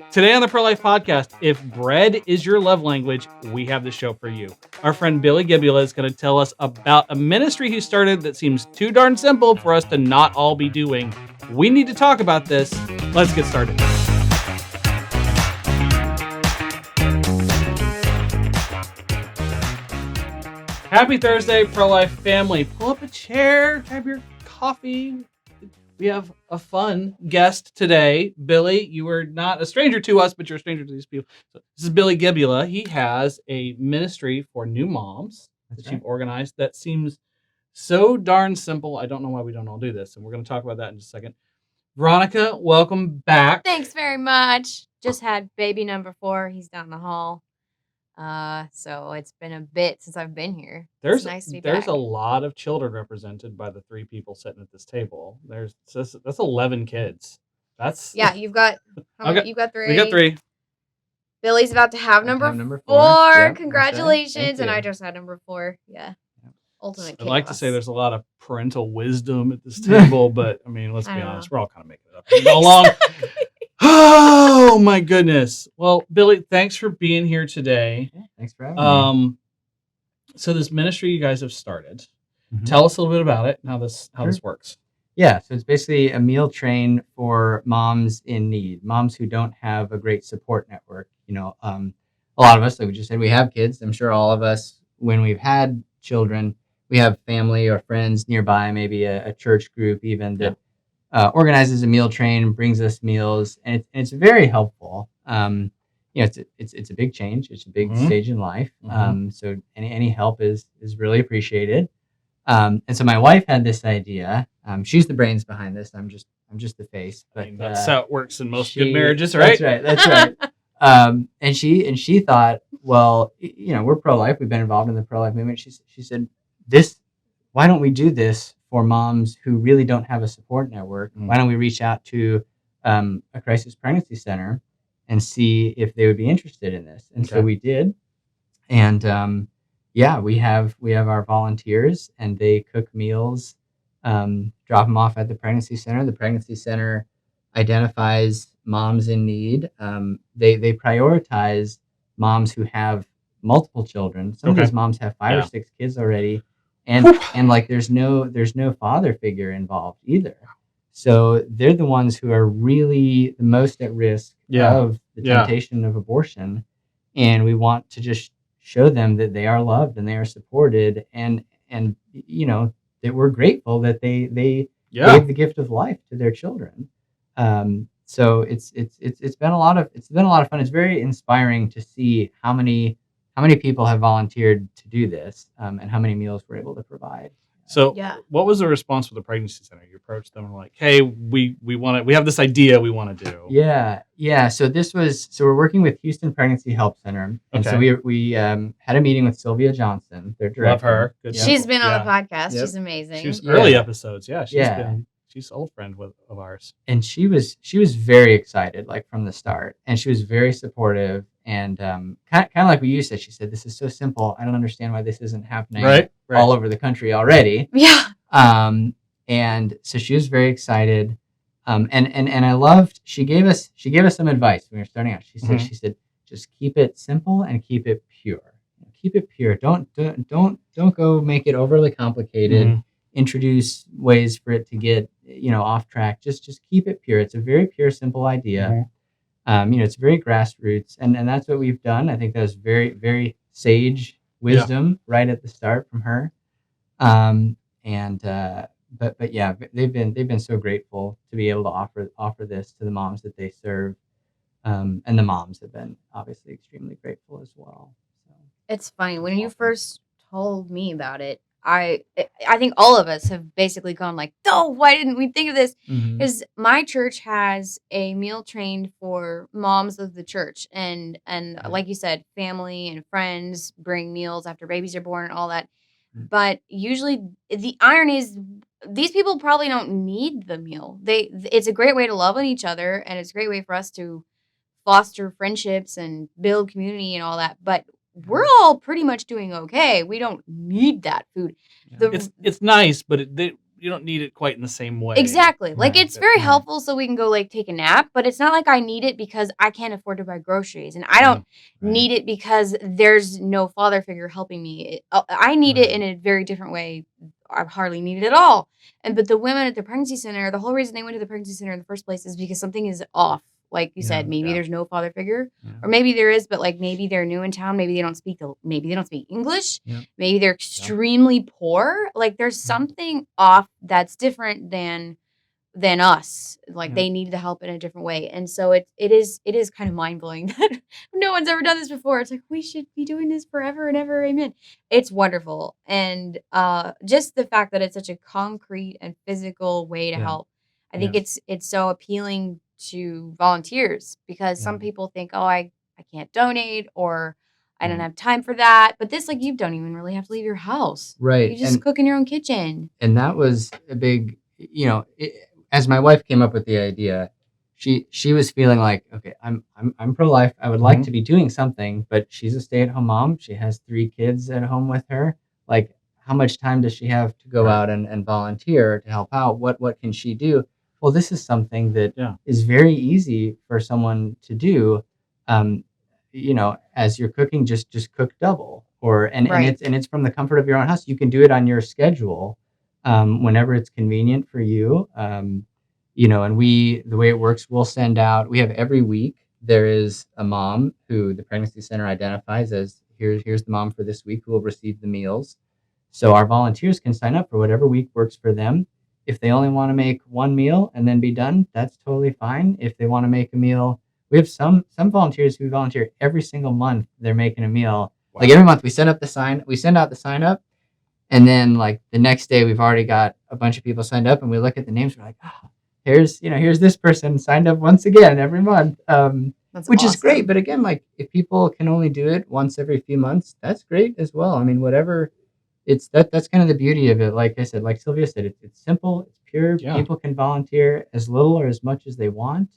Today on the Pro-Life Podcast, if bread is your love language, we have the show for you. Our friend Billy Gibula is going to tell us about a ministry he started that seems too darn simple for us to not all be doing. We need to talk about this. Let's get started. Happy Thursday, Pro-Life family. Pull up a chair, grab your coffee. We have a fun guest today. Billy, you are not a stranger to us, but you're a stranger to these people. So this is Billy Gibula. He has a ministry for new moms that you've organized that seems so darn simple. I don't know why we don't all do this, and we're going to talk about that in just a second. Veronica, welcome back. Thanks very much. Just had baby number 4. He's down the hall. So it's been a bit since I've been here. It's nice to be back. There's a lot of children represented by the 3 people sitting at this table. That's 11 kids. You've got you've got 3. We got 3. Billy's about to have number 4. Yeah, congratulations. And I just had number 4. Yeah. Ultimate chaos. I'd like to say there's a lot of parental wisdom at this table, but I mean, let's be honest, we're all kind of making it up as we go along. Oh my goodness. Well, Billy, thanks for being here today. Yeah, thanks for having me. So this ministry you guys have started. Mm-hmm. Tell us a little bit about it and how this works. Yeah, so it's basically a meal train for moms in need, moms who don't have a great support network. You know, a lot of us, like we just said, we have kids. I'm sure all of us, when we've had children, we have family or friends nearby, maybe a church group even that organizes a meal train, brings us meals, and it's very helpful. It's a big change. It's a big stage in life. So any help is really appreciated. And so my wife had this idea. She's the brains behind this. I'm just the face. But that's how it works in most good marriages, right? That's right. And she thought, well, we're pro-life. We've been involved in the pro-life movement. She said, why don't we do this for moms who really don't have a support network? Why don't we reach out to a crisis pregnancy center and see if they would be interested in this? And so we did. And we have our volunteers, and they cook meals, drop them off at the pregnancy center. The pregnancy center identifies moms in need. They prioritize moms who have multiple children. Some of these moms have 5 or 6 kids already. And like there's no father figure involved either. So they're the ones who are really the most at risk of the temptation of abortion. And we want to just show them that they are loved and they are supported, and that we're grateful that they gave the gift of life to their children. So it's been a lot of fun. It's very inspiring to see how many people have volunteered to do this, and how many meals we're able to provide. So what was the response for the pregnancy center? You approached them and were like, hey, we have this idea we want to do. Yeah. So we're working with Houston Pregnancy Help Center. And so we had a meeting with Sylvia Johnson, their director. Love her. Good. She's been on the podcast. Yep. She's amazing. She's early episodes. Yeah. She's an old friend of ours. And she was very excited, like from the start. And she was very supportive. And kind of like what you said, she said, this is so simple. I don't understand why this isn't happening all over the country already. Yeah. And so she was very excited. And I loved, she gave us some advice when we were starting out. She said, just keep it simple and keep it pure. Keep it pure. Don't go make it overly complicated. Introduce ways for it to get, off track. Just keep it pure. It's a very pure, simple idea. It's very grassroots, and that's what we've done. I think that was very, very sage wisdom right at the start from her. But they've been so grateful to be able to offer this to the moms that they serve, and the moms have been obviously extremely grateful as well. So it's funny when you first told me about it. I think all of us have basically gone like, oh, why didn't we think of this? Because my church has a meal train for moms of the church. And like you said, family and friends bring meals after babies are born and all that. But usually the irony is these people probably don't need the meal. It's a great way to love on each other. And it's a great way for us to foster friendships and build community and all that. But we're all pretty much doing okay. We don't need that food. It's nice, but need it quite in the same way. Exactly. Like, Right. it's very Right. helpful so we can go, like, take a nap, but it's not like I need it because I can't afford to buy groceries, and I don't Right. need it because there's no father figure helping me. I need it Right. in a very different way. I hardly need it at all. But the women at the pregnancy center, the whole reason they went to the pregnancy center in the first place is because something is off. Like you Yeah. said, maybe Yeah. there's no father figure, Yeah. or maybe there is, but like maybe they're new in town. Maybe they don't speak English. Yeah. Maybe they're extremely poor. Like there's something off that's different than us. Like Yeah. they need the help in a different way. And so it is kind of mind-blowing that no one's ever done this before. It's like we should be doing this forever and ever. Amen. It's wonderful. And just the fact that it's such a concrete and physical way to Yeah. help. I think Yeah. it's so appealing to volunteers because some Yeah. people think, "Oh, I can't donate," or "I don't Right. have time for that." But this, like, you don't even really have to leave your house. Right. You just cook in your own kitchen. And that was a big, as my wife came up with the idea, she was feeling like, okay, I'm pro-life. I would like to be doing something, but she's a stay-at-home mom. She has 3 kids at home with her. Like, how much time does she have to go Right. out and volunteer to help out? What can she do? Well, this is something that is Yeah. very easy for someone to do. As you're cooking, just cook double, and Right. it's from the comfort of your own house. You can do it on your schedule, whenever it's convenient for you. And the way it works, we'll send out. We have every week there is a mom who the pregnancy center identifies as here's the mom for this week who will receive the meals. So our volunteers can sign up for whatever week works for them. If they only want to make one meal and then be done, that's totally fine. If they want to make a meal, we have some volunteers who volunteer every single month. They're making a meal. Wow. Like every month we send out the sign up, and then like the next day we've already got a bunch of people signed up, and we look at the names. We're like, here's this person signed up once again every month, That's which is great. awesome. But again, like if people can only do it once every few months, that's great as well. I mean, whatever. That's kind of the beauty of it. Like I said, like Sylvia said, it's simple, it's pure. Yeah. People can volunteer as little or as much as they want.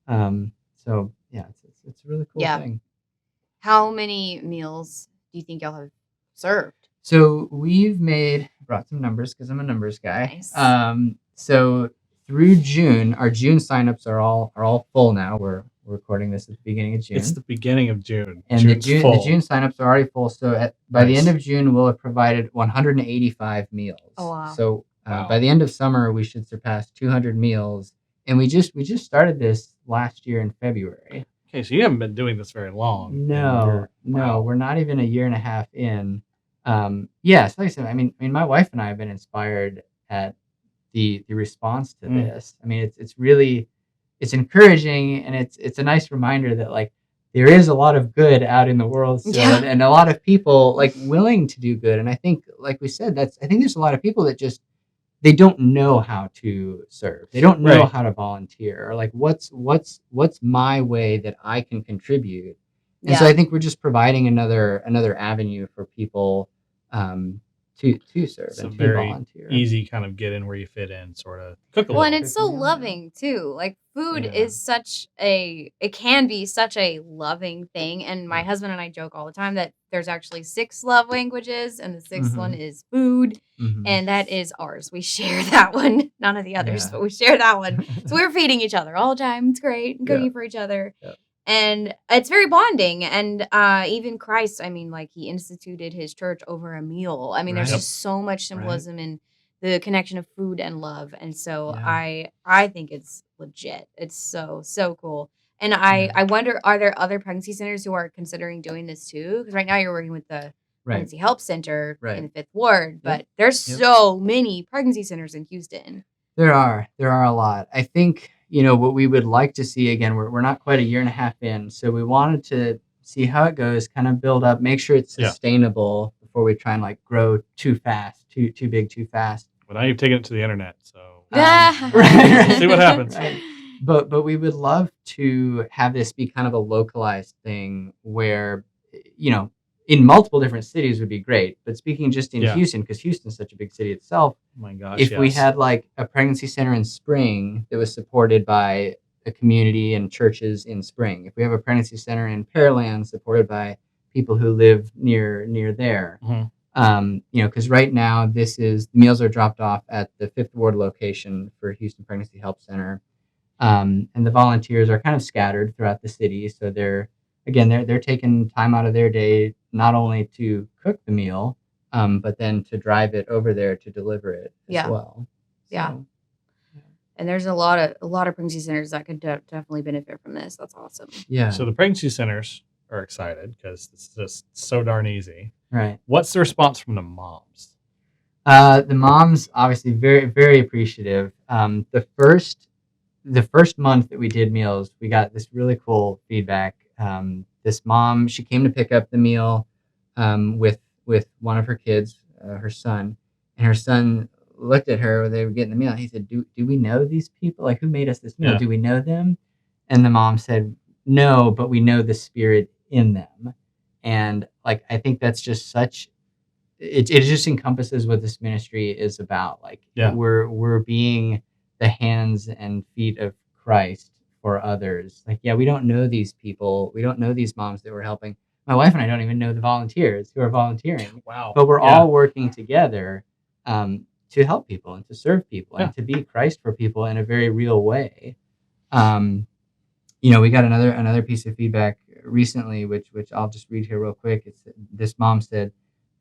So yeah, it's a really cool Yeah. thing. How many meals do you think y'all have served? So we've brought some numbers because I'm a numbers guy. Nice. So through June, our June signups are all full now. We're recording this at the beginning of June. It's the beginning of June. And June's the full. June signups are already full. So by the end Nice. of June, we'll have provided 185 meals. Oh, wow. So Wow. by the end of summer, we should surpass 200 meals. And we just started this last year in February. Okay, so you haven't been doing this very long. and No, wow. we're not even a year and a half in. So like I said, I mean, my wife and I have been inspired at the response to this. I mean, it's really, it's encouraging, and it's a nice reminder that like there is a lot of good out in the world still, Yeah. and a lot of people like willing to do good. And I think, like we said, I think there's a lot of people that just they don't know how to serve. They don't know Right. how to volunteer, or like what's my way that I can contribute. And so Yeah. I think we're just providing another avenue for people to serve It's a and to very volunteer. easy kind of get in where you fit in, sort of cook a Well, and little. it's so Yeah. loving too. Like food Yeah. is it can be such a loving thing. And my husband and I joke all the time that there's actually 6 love languages, and the 6th one is food. Mhm. And that is ours. We share that one. None of the others, Yeah. but we share that one. So we're feeding each other all the time. It's great. And cooking Yeah. for each other. Yeah. And it's very bonding. And even Christ, I mean, like he instituted his church over a meal. I mean, there's Right. just so much symbolism in the connection of food and love. And so Yeah. I think it's legit. It's so cool. And I wonder, are there other pregnancy centers who are considering doing this too? Because right now you're working with the Right. Pregnancy Help Center Right. in the 5th Ward, but there's Yep. so many pregnancy centers in Houston. There are a lot. I think, what we would like to see, again, we're not quite a year and a half in, so we wanted to see how it goes, kind of build up, make sure it's Yeah. sustainable before we try and like grow too fast, too big, too fast. But now you've taken it to the internet, so Right. see what happens. Right. But we would love to have this be kind of a localized thing where, in multiple different cities would be great. But speaking just in Yeah. Houston, because Houston's such a big city itself, Oh my gosh, if we yes. had like a pregnancy center in Spring that was supported by a community and churches in Spring, if we have a pregnancy center in Pearland supported by people who live near there, Mhm. Because right now the meals are dropped off at the Fifth Ward location for Houston Pregnancy Help Center, and the volunteers are kind of scattered throughout the city. So they're taking time out of their day not only to cook the meal, but then to drive it over there to deliver it as well. Yeah. So, And there's a lot of pregnancy centers that could definitely benefit from this. That's awesome. yeah. So the pregnancy centers are excited because it's just so darn easy. Right. What's the response from the moms? The moms obviously very, very appreciative. The first month that we did meals, we got this really cool feedback. This mom, she came to pick up the meal with one of her kids, her son, and her son looked at her when they were getting the meal. He said, "Do we know these people? Like, who made us this meal? Yeah. Do we know them?" And the mom said, "No, but we know the spirit in them." And like, I think that's just such. It just encompasses what this ministry is about. Like, we're being the hands and feet of Christ for others. Like, we don't know these people. We don't know these moms that we're helping. My wife and I don't even know the volunteers who are volunteering. Wow. But we're all working together to help people and to serve people and to be Christ for people in a very real way. We got another piece of feedback recently, which I'll just read here real quick. It's this mom said,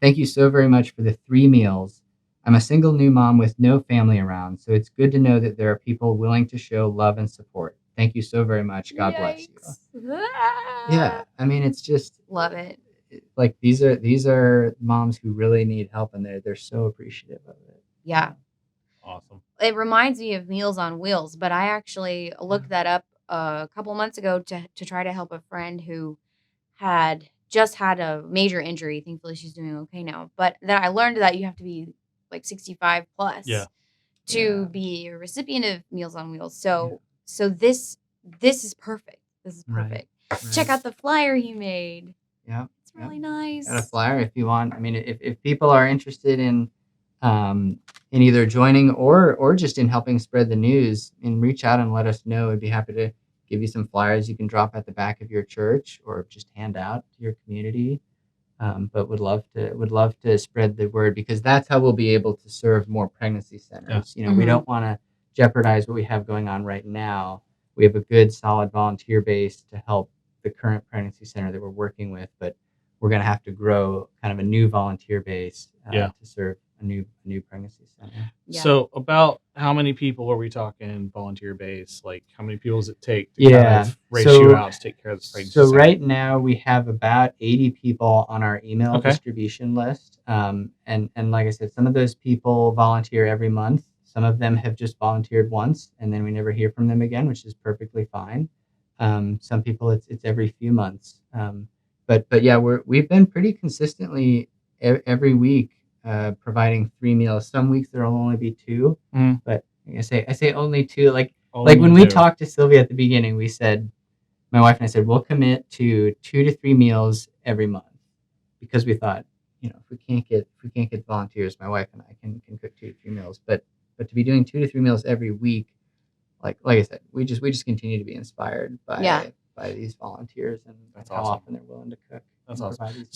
"Thank you so very much for the 3 meals. I'm a single new mom with no family around, so it's good to know that there are people willing to show love and support. Thank you so very much. God bless you." Yeah, I mean, it's just love it. Like these are moms who really need help, and they're so appreciative of it. Yeah. Awesome. It reminds me of Meals on Wheels, but I actually looked that up a couple months ago to try to help a friend who had just had a major injury. Thankfully, she's doing okay now. But then I learned that you have to be like 65 plus to be a recipient of Meals on Wheels. So this is perfect. This is perfect. Right. Check out the flyer he made. Yeah. It's really nice. And a flyer if you want. I mean, if people are interested in either joining or just in helping spread the news, and reach out and let us know. We'd be happy to give you some flyers you can drop at the back of your church or just hand out to your community. But would love to spread the word, because that's how we'll be able to serve more pregnancy centers. We don't want to jeopardize what we have going on right now. We have a good, solid volunteer base to help the current pregnancy center that we're working with, but we're going to have to grow kind of a new volunteer base to serve a new pregnancy center. Yeah. So about how many people are we talking volunteer base? Like, how many people does it take to kind of race you out to take care of the pregnancy center? Right now we have about 80 people on our email distribution list. And like I said, some of those people volunteer every month. Some of them have just volunteered once and then we never hear from them again, which is perfectly fine. Some people it's every few months. But yeah, we've been pretty consistently every week providing 3 meals. Some weeks there'll only be 2, but I say only 2. Like when we talked to Sylvia at the beginning, we said, my wife and I said, we'll commit to 2 to 3 meals every month, because we thought, if we can't get volunteers, my wife and I can cook 2 to 3 meals. But to be doing 2 to 3 meals every week, like I said, we just continue to be inspired by these volunteers and how often they're willing to cook. That's awesome.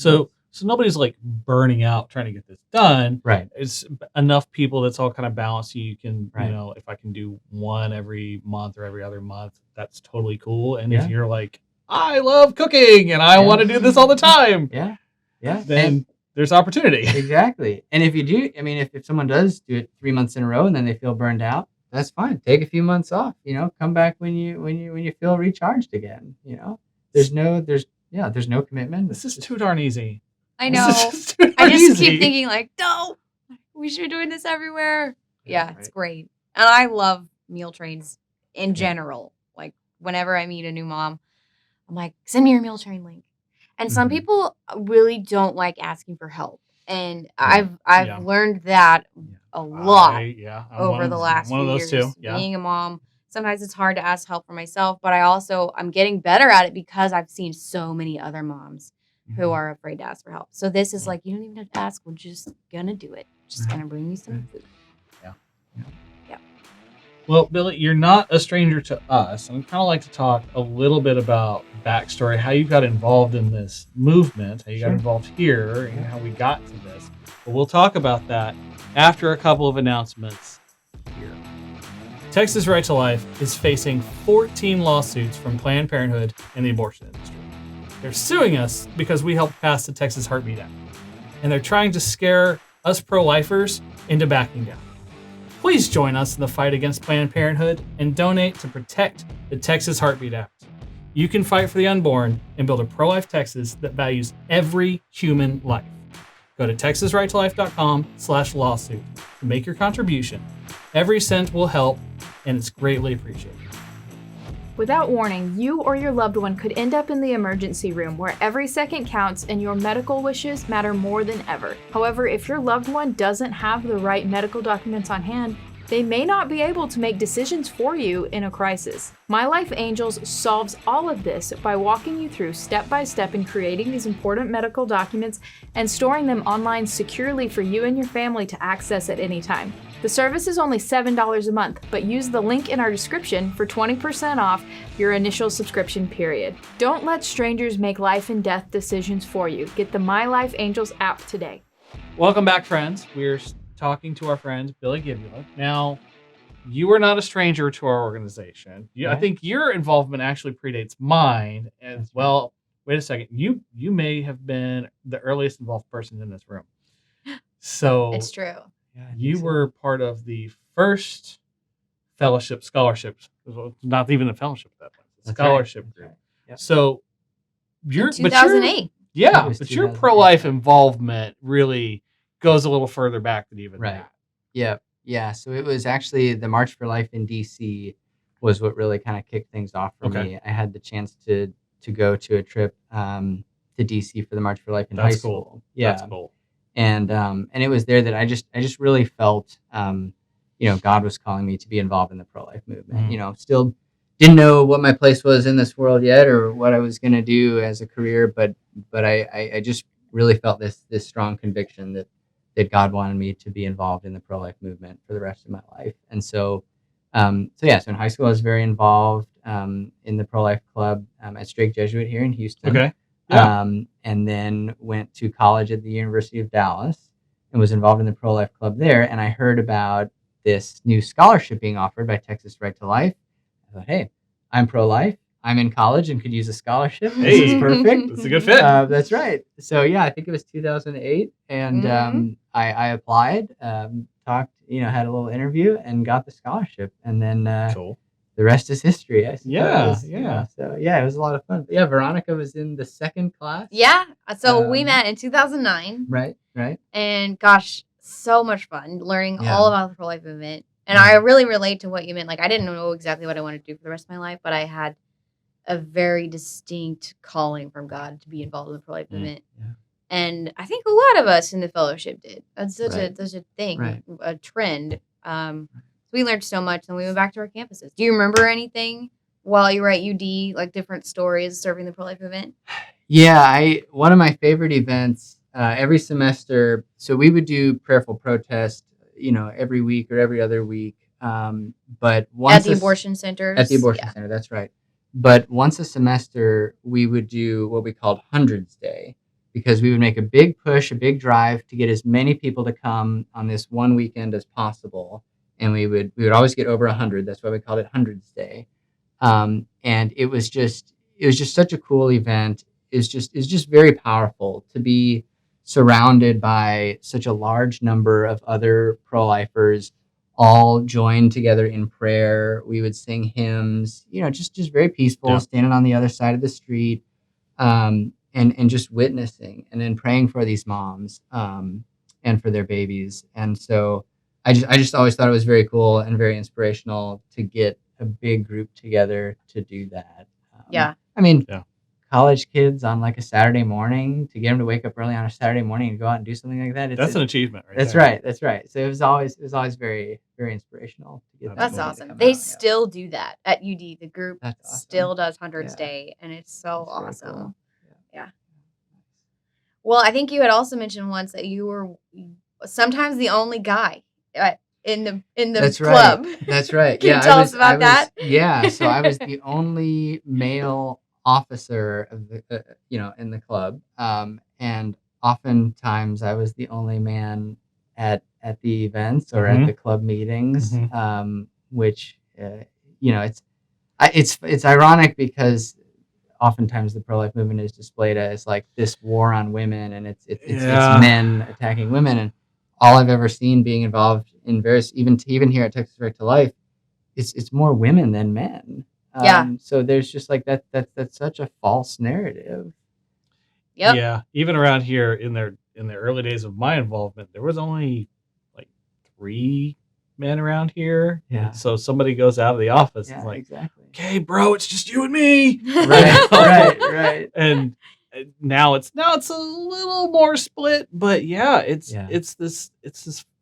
So nobody's like burning out trying to get this done. Right. It's enough people that's all kind of balanced. So you can, if I can do 1 every month or every other month, that's totally cool. And if you're like, I love cooking and I want to do this all the time. Then there's opportunity. Exactly. And if you do, I mean, if someone does do it 3 months in a row and then they feel burned out, that's fine. Take a few months off, come back when you feel recharged again, there's no commitment. This is too darn easy. I know. I just keep thinking like, no, we should be doing this everywhere. Yeah, it's great. And I love meal trains in general. Like whenever I meet a new mom, I'm like, send me your meal train link. And some people really don't like asking for help. And I've learned that a lot over the last few years. Too. Yeah. Being a mom, sometimes it's hard to ask help for myself, but I'm getting better at it because I've seen so many other moms who are afraid to ask for help. So this is like, you don't even have to ask. We're just gonna do it. Just gonna bring you some food. Yeah. Well, Billy, you're not a stranger to us, and I'd kind of like to talk a little bit about backstory, how you got involved in this movement, how you got involved here, and how we got to this. But we'll talk about that after a couple of announcements here. Texas Right to Life is facing 14 lawsuits from Planned Parenthood and the abortion industry. They're suing us because we helped pass the Texas Heartbeat Act, and they're trying to scare us pro-lifers into backing down. Please join us in the fight against Planned Parenthood and donate to protect the Texas Heartbeat Act. You can fight for the unborn and build a pro-life Texas that values every human life. Go to texasrighttolife.com/lawsuit to make your contribution. Every cent will help, and it's greatly appreciated. Without warning, you or your loved one could end up in the emergency room where every second counts and your medical wishes matter more than ever. However, if your loved one doesn't have the right medical documents on hand, they may not be able to make decisions for you in a crisis. My Life Angels solves all of this by walking you through step by step in creating these important medical documents and storing them online securely for you and your family to access at any time. The service is only $7 a month, but use the link in our description for 20% off your initial subscription period. Don't let strangers make life and death decisions for you. Get the My Life Angels app today. Welcome back, friends. We're talking to our friend Billy Gibula. Now, you are not a stranger to our organization. I think your involvement actually predates mine as well. Wait a second. You may have been the earliest involved person in this room. So It's true. You were part of the first fellowship scholarships. Not even a fellowship at that point. It's a scholarship group. Yep. So you're 2008. But your pro-life involvement really goes a little further back than even that. Yeah. So it was actually the March for Life in DC was what really kind of kicked things off for me. I had the chance to go to a trip to DC for the March for Life in high school. Cool. Yeah. That's cool. And it was there that I just really felt, God was calling me to be involved in the pro-life movement. Mm-hmm. Still didn't know what my place was in this world yet or what I was going to do as a career, but I just really felt this strong conviction that God wanted me to be involved in the pro-life movement for the rest of my life. And so in high school I was very involved in the pro-life club at Strake Jesuit here in Houston. Okay. Yeah. And then went to college at the University of Dallas and was involved in the pro-life club there. And I heard about this new scholarship being offered by Texas Right to Life. I thought, hey, I'm pro-life. I'm in college and could use a scholarship. This is perfect. It's a good fit. That's right. So I think it was 2008, and I applied, talked, had a little interview, and got the scholarship. And then cool. The rest is history, I suppose. Yeah. So it was a lot of fun. But Veronica was in the second class. Yeah. So we met in 2009. Right. And gosh, so much fun learning all about the pro-life movement. And I really relate to what you meant. Like, I didn't know exactly what I wanted to do for the rest of my life, but I had a very distinct calling from God to be involved in the pro-life movement. Yeah. And I think a lot of us in the fellowship did. That's such a thing, a trend. We learned so much, and we went back to our campuses. Do you remember anything while you were at UD, like different stories serving the pro-life movement? Yeah, one of my favorite events every semester. So we would do prayerful protest, every week or every other week. But once at the abortion centers. At the abortion center, that's right. But once a semester, we would do what we called Hundreds Day, because we would make a big push, a big drive to get as many people to come on this one weekend as possible. And we would always get over 100. That's why we called it Hundreds Day. And it was just such a cool event. It's just very powerful to be surrounded by such a large number of other pro-lifers, all joined together in prayer. We would sing hymns, just very peaceful, standing on the other side of the street, and just witnessing and then praying for these moms and for their babies. And so I just always thought it was very cool and very inspirational to get a big group together to do that. College kids on like a Saturday morning, to get them to wake up early on a Saturday morning and go out and do something like that. That's an achievement, right? That's there. That's right. So it was always very, very inspirational to get That's them awesome. to come They out, still do that at UD. The group awesome. still does Hundreds Day, and it's so That's very awesome. cool. Yeah. Well, I think you had also mentioned once that you were sometimes the only guy in the That's club. right. That's right. Can Yeah, you tell us about that? Yeah, so I was the only male officer of the, in the club, and oftentimes I was the only man at the events or at the club meetings, which it's ironic because oftentimes the pro-life movement is displayed as like this war on women, and it's men attacking women, and all I've ever seen being involved in various, even here at Texas Right to Life, it's more women than men. So there's just like that's such a false narrative. Yep. Yeah. Even around here in the early days of my involvement, there was only like 3 men around here. Yeah. So somebody goes out of the office and is like, exactly. okay, bro, it's just you and me. Right. And now it's a little more split, but it's this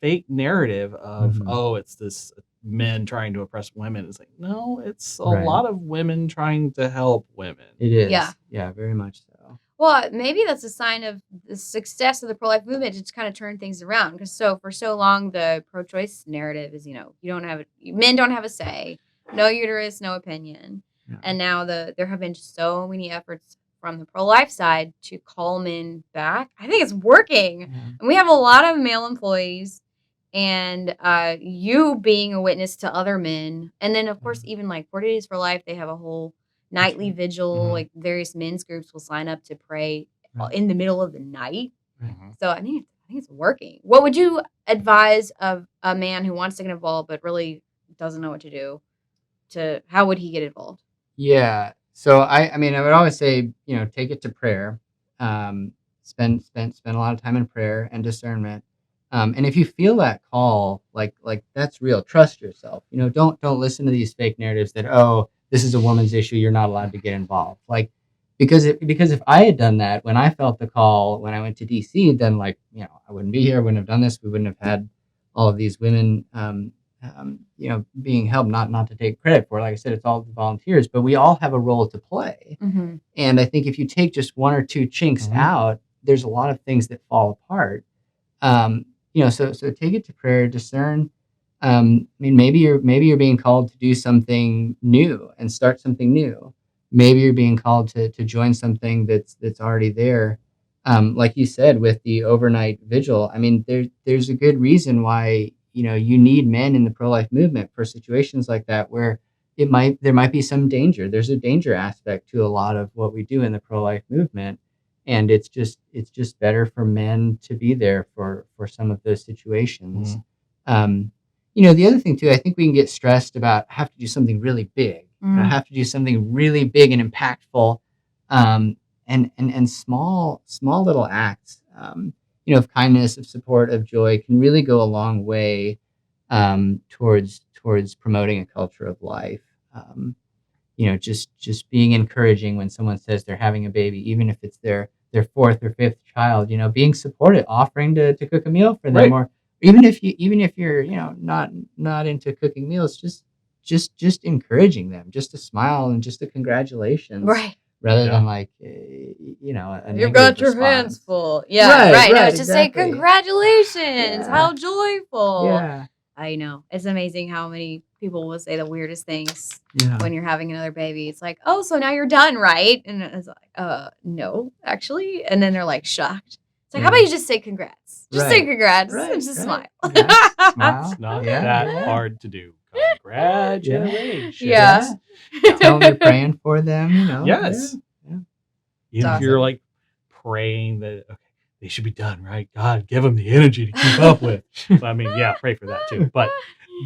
fake narrative of it's this men trying to oppress women. It's like, no, it's a lot of women trying to help women. It is. Yeah, very much so. Well, maybe that's a sign of the success of the pro-life movement to kind of turn things around. Because for so long, the pro-choice narrative is, men don't have a say, no uterus, no opinion. Yeah. And now there have been so many efforts from the pro-life side to call men back. I think it's working. Yeah. And we have a lot of male employees, and you being a witness to other men. And then, of course, even like 40 Days for Life, they have a whole nightly vigil. Like various men's groups will sign up to pray in the middle of the night. So I think it's working. What would you advise of a man who wants to get involved but really doesn't know what to do? How would he get involved? Yeah. So I would always say, take it to prayer. Spend a lot of time in prayer and discernment. And if you feel that call, like that's real, trust yourself. Don't listen to these fake narratives that, oh, this is a woman's issue, you're not allowed to get involved. Like, because if I had done that when I felt the call when I went to DC, then I wouldn't be here, I wouldn't have done this, we wouldn't have had all of these women, being helped. Not to take credit for it. Like I said, it's all the volunteers, but we all have a role to play. And I think if you take just 1 or 2 chinks out, there's a lot of things that fall apart. So take it to prayer, discern. Maybe you're being called to do something new and start something new. Maybe you're being called to join something that's already there. Like you said, with the overnight vigil, there's a good reason why, you need men in the pro-life movement for situations like that, where there might be some danger. There's a danger aspect to a lot of what we do in the pro-life movement. And it's just better for men to be there for some of those situations. The other thing too, I think we can get stressed about have to do something really big. Have to do something really big and impactful, and small little acts, of kindness, of support, of joy can really go a long way towards promoting a culture of life. Just being encouraging when someone says they're having a baby, even if it's their 4th or 5th child, being supportive, offering to cook a meal for them, or even if you're not into cooking meals, just encouraging them, just a smile and just a congratulations, rather than you've got your hands full. Right. No, just say congratulations. How joyful. Yeah. I know. It's amazing how many people will say the weirdest things when you're having another baby. It's like, oh, so now you're done, right? And it's like, no, actually. And then they're like shocked. It's like, how about you just say congrats? Just say congrats and just smile. Smile. It's not that hard to do. Congratulations. Yeah. Tell them you're praying for them, Yes. Yeah. Even if you're like praying that, okay, they should be done, right? God, give them the energy to keep up with. Pray for that too.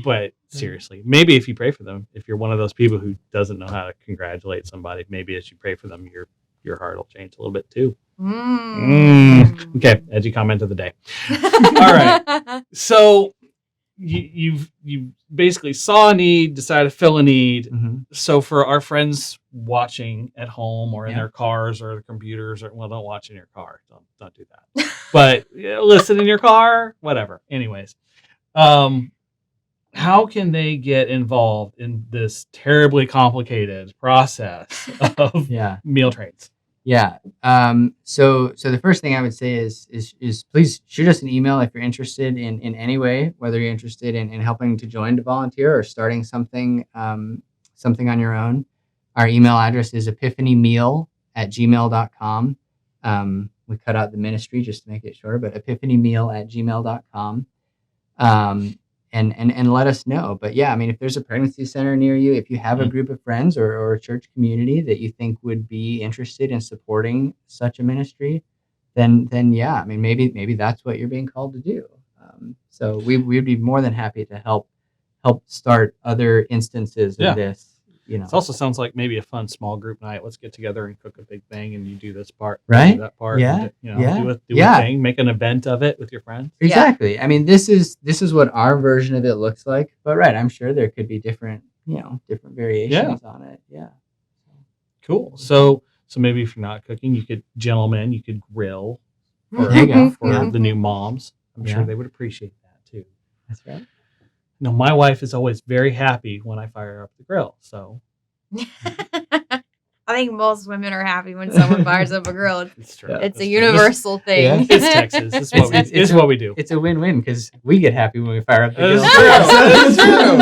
But seriously, maybe if you pray for them, if you're one of those people who doesn't know how to congratulate somebody, maybe as you pray for them, your heart will change a little bit too. Okay, edgy comment of the day. All right. So you basically saw a need, decided to fill a need. So for our friends watching at home or in their cars or their computers, don't watch in your car. Don't do that. But listen in your car, whatever. Anyways, how can they get involved in this terribly complicated process of meal trains? Yeah. So the first thing I would say is please shoot us an email if you're interested in any way, whether you're interested in helping to join to volunteer or starting something something on your own. Our email address is epiphanymeal@gmail.com. We cut out the ministry just to make it shorter, but epiphanymeal@gmail.com. And let us know. But yeah, I mean, if there's a pregnancy center near you, if you have a group of friends or a church community that you think would be interested in supporting such a ministry, then yeah, I mean, maybe that's what you're being called to do. So we'd be more than happy to help start other instances of this. It also sounds like maybe a fun small group night. Let's get together and cook a big thing, and you do this part, right? Do that part, Yeah, do a thing, make an event of it with your friends. Exactly. I mean, this is what our version of it looks like. But right, I'm sure there could be different variations on it. Yeah. Cool. So maybe if you're not cooking, you could grill for the new moms. I'm sure they would appreciate that too. That's right. No, my wife is always very happy when I fire up the grill. So I think most women are happy when someone fires up a grill. it's true. It's a universal thing. Yeah. It's Texas. It's what we do. It's a win-win because we get happy when we fire up the grill.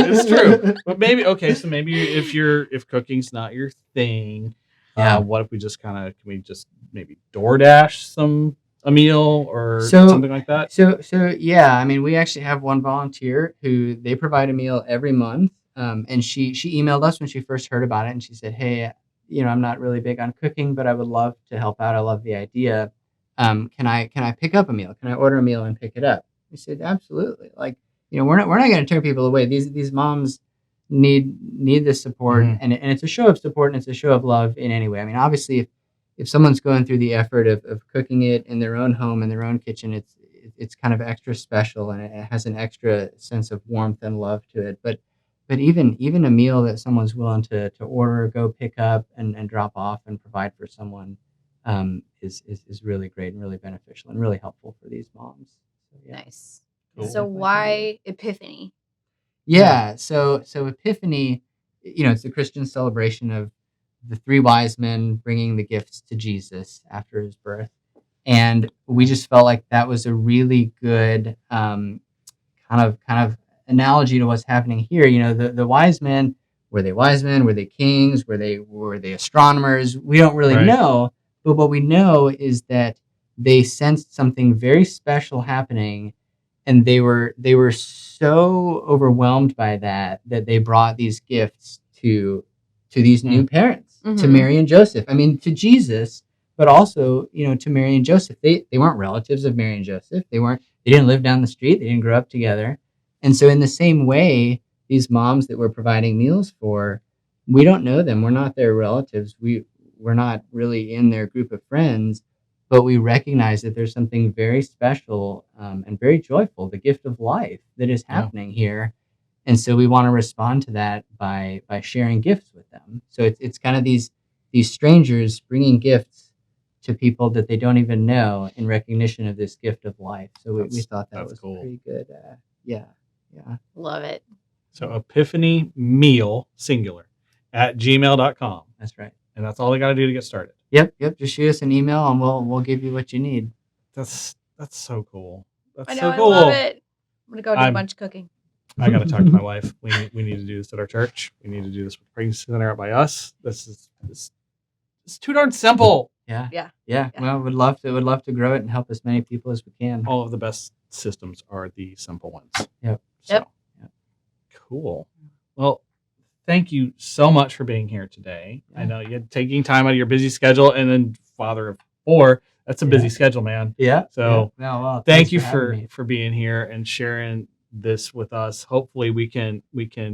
It's true. But maybe if cooking's not your thing, what if we just can we just maybe DoorDash a meal or something like that? So yeah, I mean, we actually have one volunteer who they provide a meal every month. And she emailed us when she first heard about it, and she said, "Hey, I'm not really big on cooking, but I would love to help out. I love the idea. Can I pick up a meal? Can I order a meal and pick it up?" We said, "Absolutely. Like, we're not going to turn people away. These moms need this support, and it's a show of support and it's a show of love in any way. I mean, obviously, if someone's going through the effort of cooking it in their own home, in their own kitchen, it's kind of extra special, and it has an extra sense of warmth and love to it. But even a meal that someone's willing to order, go pick up, and drop off and provide for someone is really great and really beneficial and really helpful for these moms. So, yeah. Nice. Cool. So why Epiphany? Yeah. So Epiphany, it's a Christian celebration of the three wise men bringing the gifts to Jesus after his birth. And we just felt like that was a really good kind of analogy to what's happening here. The wise men, were they wise men? Were they kings? Were they astronomers? We don't really know. But what we know is that they sensed something very special happening, and they were so overwhelmed by that they brought these gifts to these new parents, to Mary and Joseph. I mean, to Jesus, but also, to Mary and Joseph. They weren't relatives of Mary and Joseph. They didn't live down the street. They didn't grow up together. And so in the same way, these moms that we're providing meals for, we don't know them. We're not their relatives. We're not really in their group of friends, but we recognize that there's something very special and very joyful, the gift of life that is happening here. And so we want to respond to that by sharing gifts with them. So it's kind of these strangers bringing gifts to people that they don't even know in recognition of this gift of life. So we thought that was cool. Pretty good. Yeah. Love it. So Epiphany Meal, singular, @gmail.com. That's right. And that's all they got to do to get started. Yep. Just shoot us an email and we'll give you what you need. That's so cool. That's I know, so cool. I love it. I'm going to go do a bunch of cooking. I got to talk to my wife. We need to do this at our church. We need to do this with Pregnancy Center out by us. It's too darn simple. Yeah. Well, would love to grow it and help as many people as we can. All of the best systems are the simple ones. Yep. Yep. Cool. Well, thank you so much for being here today. Yeah. I know you had taking time out of your busy schedule, and then father of 4. That's a busy schedule, man. Yeah. So well, thank you for being here and sharing this with us. Hopefully we can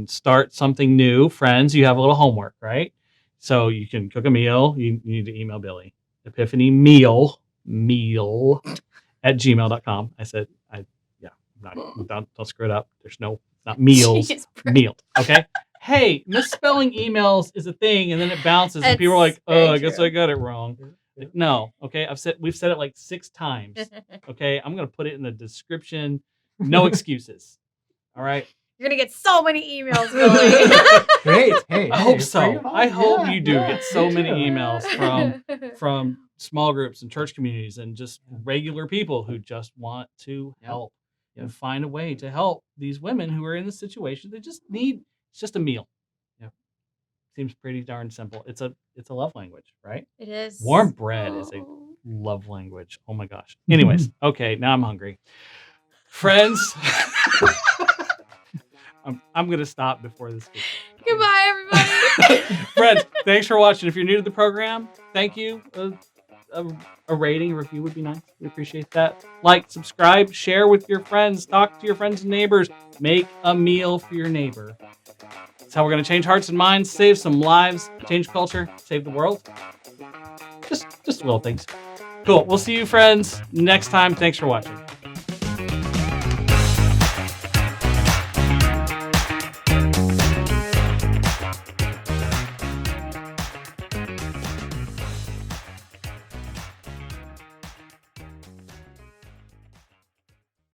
start something new. Friends, you have a little homework, right? So you can cook a meal. You need to email Billy. Epiphany meal @gmail.com. I said, don't screw it up. There's no, not meals, meal. Okay. Hey, misspelling emails is a thing, and then it bounces, and people are like, "Oh, I guess I got it wrong." No, okay. We've said it like 6 times. Okay, I'm gonna put it in the description. No excuses. All right. You're gonna get so many emails, Billy. Great. Hey, I hope bring so. them on. I hope Yeah, you do yeah, get so me many too. emails from small groups and church communities and just regular people who just want to Yep. help Yep. and find a way to help these women who are in this situation. They just need it's just a meal. Yep. Seems pretty darn simple. It's a love language, right? It is. Warm bread is a love language. Oh my gosh. Anyways, okay, now I'm hungry. Friends, I'm going to stop before this gets... Goodbye, everybody. Friends, thanks for watching. If you're new to the program, thank you. A rating, a review would be nice. We appreciate that. Like, subscribe, share with your friends, talk to your friends and neighbors. Make a meal for your neighbor. That's how we're going to change hearts and minds, save some lives, change culture, save the world. Just little things. Cool. We'll see you, friends, next time. Thanks for watching.